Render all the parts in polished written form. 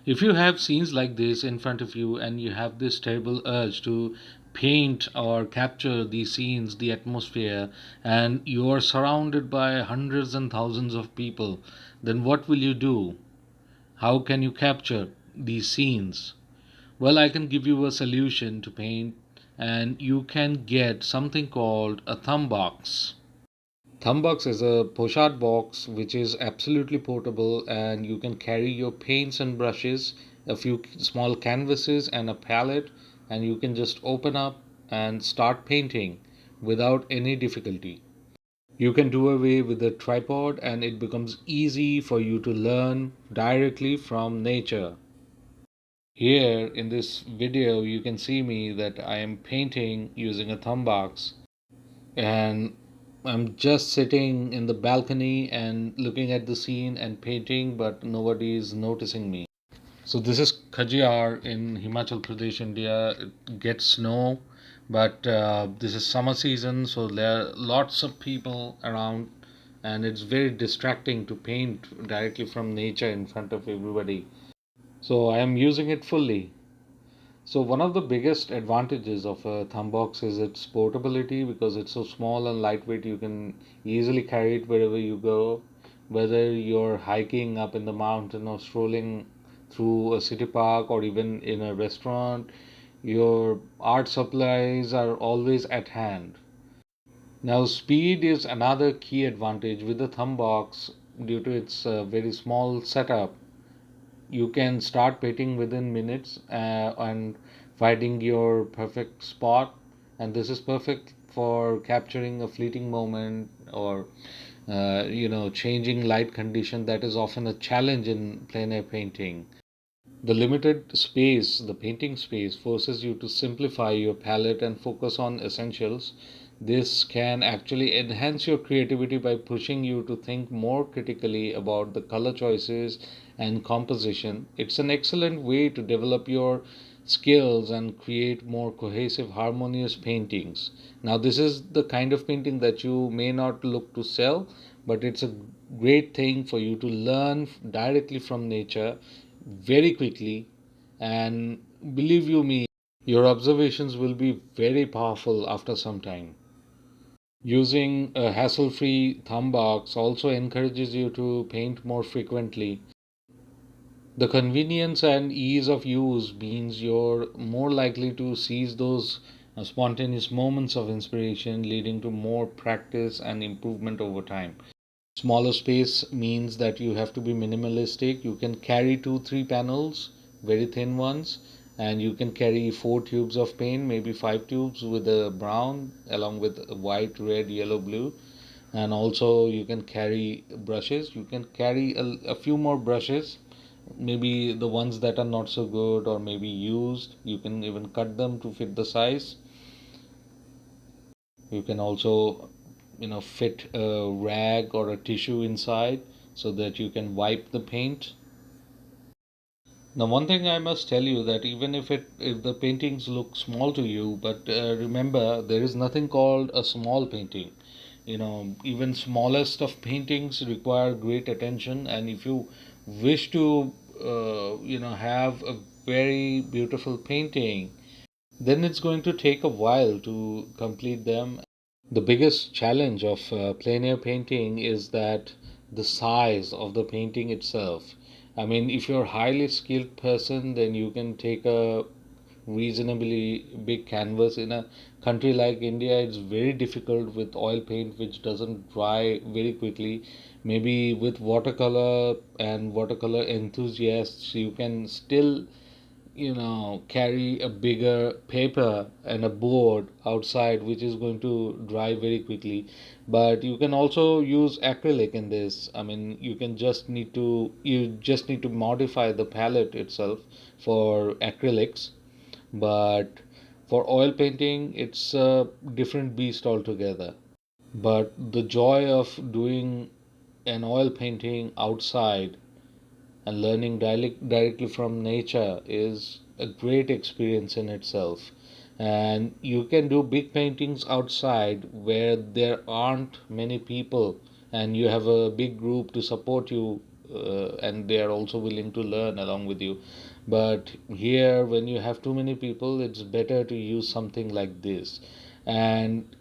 If you have scenes like this in front of you and you have this terrible urge to paint or capture these scenes, the atmosphere, and you are surrounded by hundreds and thousands of people, then what will you do? How can you capture these scenes? Well, I can give you a solution to paint, and you can get something called a THUMBOX. THUMBOX is a Pochade box which is absolutely portable, and you can carry your paints and brushes, a few small canvases, and a palette, and you can just open up and start painting without any difficulty. You can do away with the tripod, and it becomes easy for you to learn directly from nature. Here in this video, you can see me that I am painting using a thumbbox, and I'm just sitting in the balcony and looking at the scene and painting, but nobody is noticing me. So this is Khajjiar in Himachal Pradesh, India. It gets snow, but this is summer season, so there are lots of people around, and it's very distracting to paint directly from nature in front of everybody. So I am using it fully. So one of the biggest advantages of a thumb box is its portability, because it's so small and lightweight. You can easily carry it wherever you go, whether you're hiking up in the mountain or strolling through a city park or even in a restaurant. Your art supplies are always at hand. Now, speed is another key advantage with the thumb box. Due to its very small setup, you can start painting within minutes and finding your perfect spot, and this is perfect for capturing a fleeting moment or changing light condition that is often a challenge in plein air painting. The limited space, the painting space, forces you to simplify your palette and focus on essentials. This can actually enhance your creativity by pushing you to think more critically about the color choices and composition. It's an excellent way to develop your skills and create more cohesive, harmonious paintings. Now, this is the kind of painting that you may not look to sell, but it's a great thing for you to learn directly from nature very quickly, and believe you me, your observations will be very powerful after some time. Using a hassle free thumb box also encourages you to paint more frequently. The convenience and ease of use means you're more likely to seize those spontaneous moments of inspiration, leading to more practice and improvement over time. Smaller space means that you have to be minimalistic. You can carry 2 3 panels, very thin ones, and you can carry 4 tubes of paint, maybe 5 tubes with a brown along with white, red, yellow, blue. And also you can carry brushes. You can carry a few more brushes, maybe the ones that are not so good or maybe used. You can even cut them to fit the size. You can also fit a rag or a tissue inside so that you can wipe the paint. Now, one thing I must tell you, that even if the paintings look small to you, but remember, there is nothing called a small painting. Even smallest of paintings require great attention, and if you wish to have a very beautiful painting, then it's going to take a while to complete them. The biggest challenge of plein air painting is that the size of the painting itself. I mean, if you're a highly skilled person, then you can take a reasonably big canvas. In a country like India, it's very difficult with oil paint, which doesn't dry very quickly. Maybe with watercolor and watercolor enthusiasts, you can still carry a bigger paper and a board outside, which is going to dry very quickly. But you can also use acrylic in this. I mean, you just need to modify the palette itself for acrylics. But for oil painting, it's a different beast altogether. But the joy of doing an oil painting outside and learning directly from nature is a great experience in itself. And you can do big paintings outside where there aren't many people, and you have a big group to support you and they are also willing to learn along with you. But here, when you have too many people, it's better to use something like this. And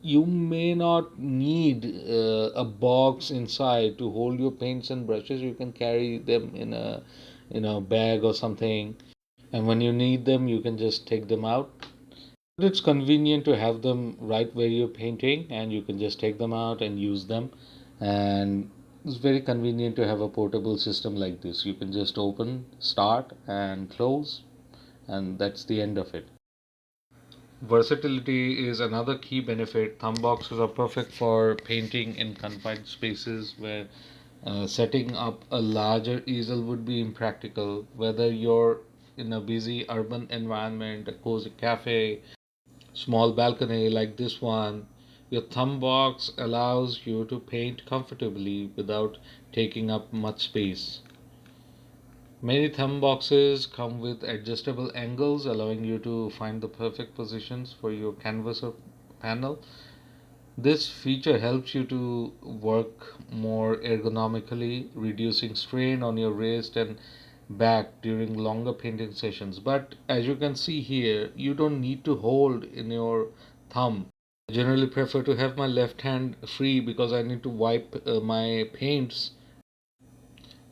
you may not need a box inside to hold your paints and brushes. You can carry them in a bag or something, and when you need them, you can just take them out. But it's convenient to have them right where you're painting, and you can just take them out and use them. And it's very convenient to have a portable system like this. You can just open, start, and close, and that's the end of it. Versatility is another key benefit. Thumb boxes are perfect for painting in confined spaces where setting up a larger easel would be impractical. Whether you're in a busy urban environment, a cozy cafe, small balcony like this one, your thumb box allows you to paint comfortably without taking up much space. Many thumb boxes come with adjustable angles, allowing you to find the perfect positions for your canvas or panel. This feature helps you to work more ergonomically, reducing strain on your wrist and back during longer painting sessions. But as you can see here, you don't need to hold in your thumb. I generally prefer to have my left hand free because I need to wipe my paints.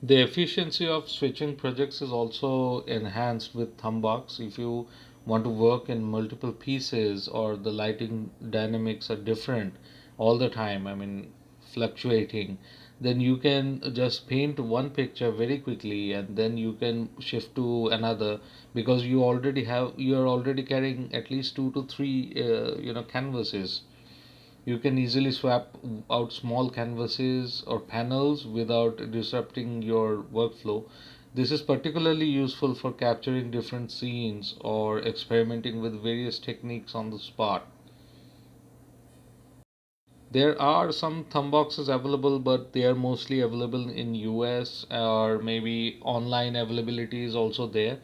The efficiency of switching projects is also enhanced with ThumbBox. If you want to work in multiple pieces or the lighting dynamics are different all the time, I mean fluctuating, then you can just paint one picture very quickly and then you can shift to another, because you are already carrying at least two to three canvases. You can easily swap out small canvases or panels without disrupting your workflow. This is particularly useful for capturing different scenes or experimenting with various techniques on the spot. There are some thumb boxes available, but they are mostly available in US, or maybe online availability is also there.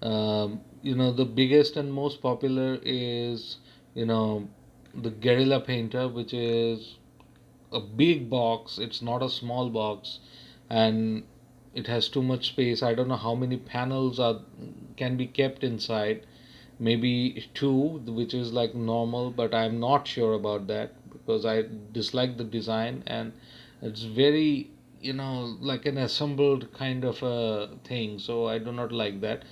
The biggest and most popular is, you know, the Guerrilla Painter, which is a big box. It's not a small box, and it has too much space. I don't know how many panels are can be kept inside. Maybe two, which is like normal, but I'm not sure about that because I dislike the design, and it's very, like an assembled kind of a thing. So I do not like that.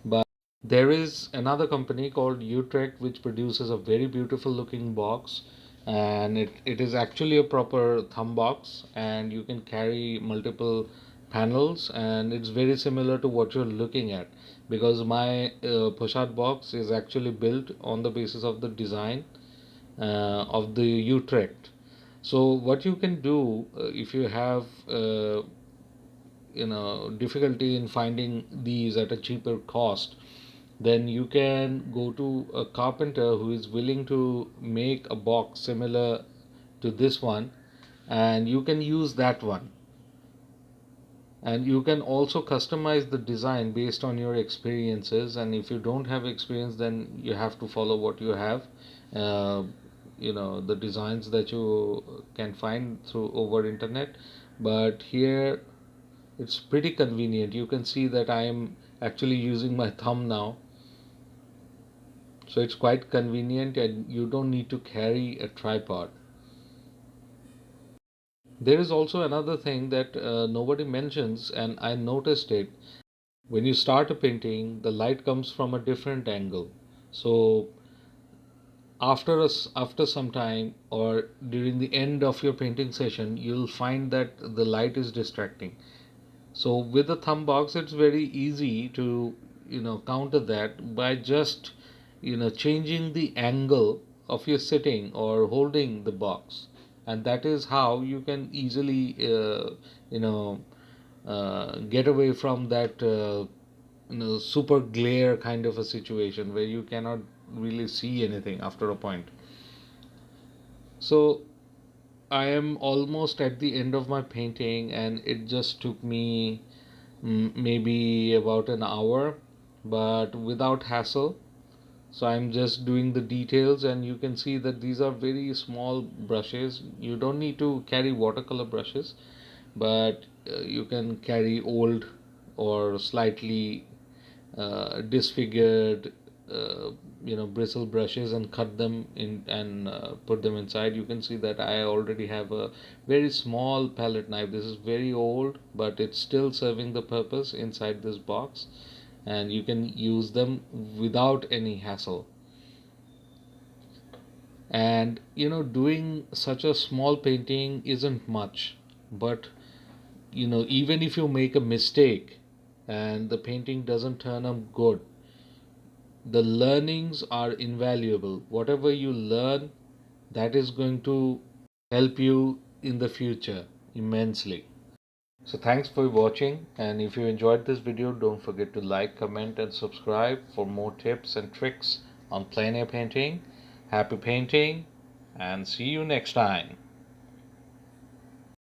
But there is another company called Utrecht which produces a very beautiful looking box, and it is actually a proper thumb box, and you can carry multiple panels, and it's very similar to what you're looking at, because my Pochade box is actually built on the basis of the design of the Utrecht. So what you can do, if you have difficulty in finding these at a cheaper cost, then you can go to a carpenter who is willing to make a box similar to this one, and you can use that one. And you can also customize the design based on your experiences, and if you don't have experience, then you have to follow what you have. uh, the designs that you can find through over internet. But here it's pretty convenient. You can see that I am actually using my thumb now, so it's quite convenient and you don't need to carry a tripod. There is also another thing that nobody mentions, and I noticed it. When you start a painting, the light comes from a different angle. So after some time, or during the end of your painting session, you'll find that the light is distracting. So with the thumb box, it's very easy to counter that by just changing the angle of your sitting or holding the box, and that is how you can easily you know get away from that super glare kind of a situation where you cannot really see anything after a point. So I am almost at the end of my painting, and it just took me maybe about an hour, but without hassle. So I'm just doing the details, and you can see that these are very small brushes. You don't need to carry watercolor brushes, but you can carry old or slightly disfigured bristle brushes and cut them in and put them inside. You can see that I already have a very small palette knife. This is very old, but it's still serving the purpose inside this box, and you can use them without any hassle. And doing such a small painting isn't much, but even if you make a mistake and the painting doesn't turn out good, the learnings are invaluable. Whatever you learn, that is going to help you in the future immensely. So thanks for watching, and if you enjoyed this video, don't forget to like, comment and subscribe for more tips and tricks on plein air painting. Happy painting and see you next time.